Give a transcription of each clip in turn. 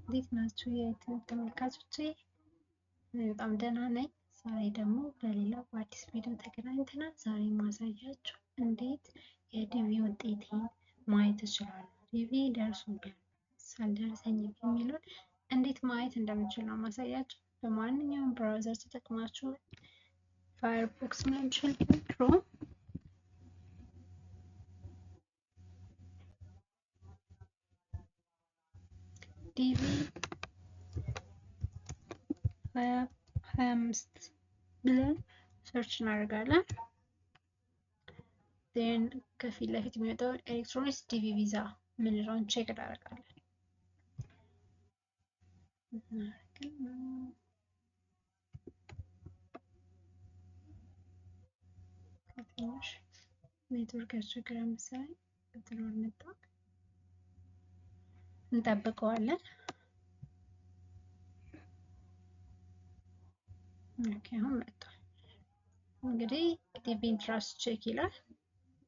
እንዴት ናችሁ የዩቲዩብ ተመልካቾቼ? በጣም ደህና ነኝ። ዛሬ ደግሞ በሌላ በአዲስ ቪዲዮ ተገናኝተናል። ዛሬ ማሳያችሁ እንዴት የዲቪ ውጤቴን ማየት እችላለሁ። ዲቪ ደርሶኛል አልደረሰኝም የሚለውን እንዴት ማየት እንደምችል ነው ማሳያችሁ። በማንኛውም ብራውዘር ተጠቅማችሁ ፋየርፎክስ ሊሆን ይችላል፣ ክሮም ዲቪ 2025 ብለን ሰርች እናደርጋለን። ዜን ከፊት ለፊት የሚወጣውን ኤሌክትሮኒክስ ዲቪ ቪዛ የምንለውን ቼክ እናደርጋለን። ትንሽ ኔትወርክ ያስቸግረ መሰለኝ እንትኖር መጣ፣ እንጠብቀዋለን። ኦኬ አሁን መጥቷል። እንግዲህ ዲቪ ኢንትረስት ቼክ ይላል።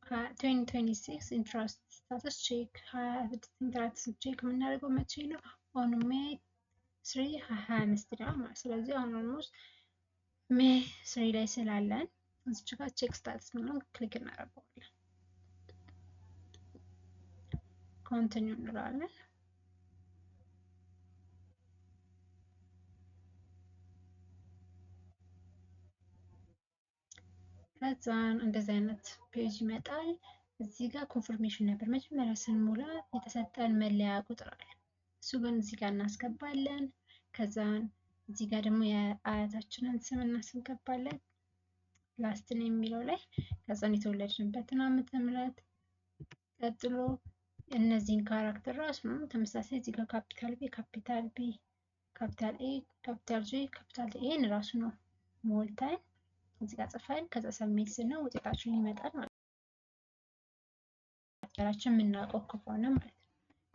2026 ኢንትረስት ስታተስ ቼክ 26 ኢንትረስት ቼክ የምናደርገው መቼ ነው? ኦን ሜይ 3 2025 ነው ማለት። ስለዚህ አሁን ኦልሞስት ሜይ 3 ላይ ስላለን እዚች ጋር ቼክ ስታተስ ነው ክሊክ እናደርገዋለን። ኮንቲኒው እንላለን። ከዛን እንደዚህ አይነት ፔጅ ይመጣል። እዚህ ጋር ኮንፈርሜሽን ነበር መጀመሪያ ስንሞላ የተሰጠን መለያ ቁጥር አለ። እሱ ግን እዚህ ጋር እናስገባለን። ከዛን እዚህ ጋር ደግሞ የአያታችንን ስም እናስገባለን ላስት ኔም የሚለው ላይ። ከዛን የተወለድንበትን ዓመተ ምህረት፣ ቀጥሎ እነዚህን ካራክተር ራሱ ነው ተመሳሳይ እዚህ ጋር ካፒታል ቢ፣ ካፒታል ቢ፣ ካፒታል ኤ፣ ካፒታል ጂ፣ ካፒታል ኤን ራሱ ነው ሞልተን እዚህ ጋር ጽፈን ከዛ ሰብሚት ስንል ውጤታችን ይመጣል ማለት ነው። ነምበራችን የምናውቀው ከሆነ ማለት ነው።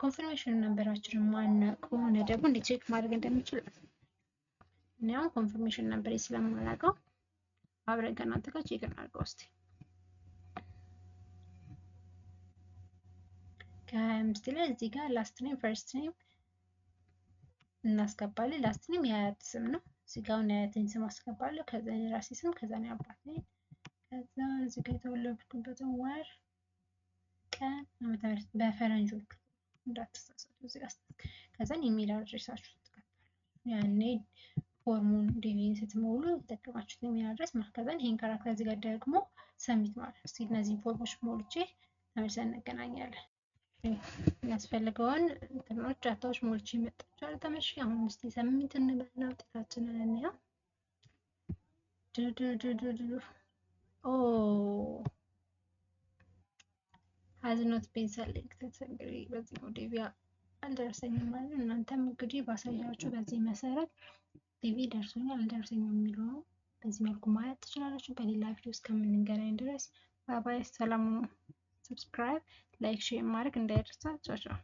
ኮንፈርሜሽን ነምበራችንን ማናውቅ ከሆነ ደግሞ እንዴት ቼክ ማድረግ እንደምንችል እኔ አሁን ኮንፈርሜሽን ነምበሬ ስለማላውቀው አብረን ከእናንተ ጋር ቼክ እናድርገው እስኪ። ከ25 ላይ እዚህ ጋር ላስት ኔም ፈርስት ኔም እናስገባለን። ላስት ኔም የአያት ስም ነው። እዚህ ጋር የአያቴን ስም አስገባለሁ። ከዛ የራሴ ስም፣ ከዛ ነው አባቴ፣ ከዛ እዚህ ጋር የተወለድኩበትን ወር፣ ቀን፣ ዓመተ ምህረት በፈረንጆቹ እንዳትሳሳቱ እዚህ ጋር። ከዛ ኢሜል አድሬሳችሁ ትከታላችሁ። ያኔ ፎርሙን ዲቪ ስትሞሉ የተጠቀማችሁት ኢሜል አድሬስ ማለት። ከዛ ይሄን ካራክተር እዚህ ጋር ደግሞ ሰሚት ማለት ነው። እስኪ እነዚህን ፎርሞች ሞልቼ ተመልሰን እንገናኛለን። የሚያስፈልገውን እንትኖች ዳታዎች ሞልቼ መጥቻለሁ ተመልሼ። አሁን እስኪ ሰሚት እንበልና ውጤታችንን እንየው። has not been selected። እንግዲህ በዚህ ነው ዲቪ አልደረሰኝም ማለት ነው። እናንተም እንግዲህ ባሳያችሁ በዚህ መሰረት ዲቪ ደርሶኛል አልደረሰኝም የሚለው በዚህ መልኩ ማየት ትችላላችሁ። በሌላ ቪዲዮ እስከምንገናኝ ድረስ ባይ ባይ። ሰላም። ሰብስክራይብ፣ ላይክ፣ ሼር ማድረግ እንዳይረሳ። ቻው ቻው።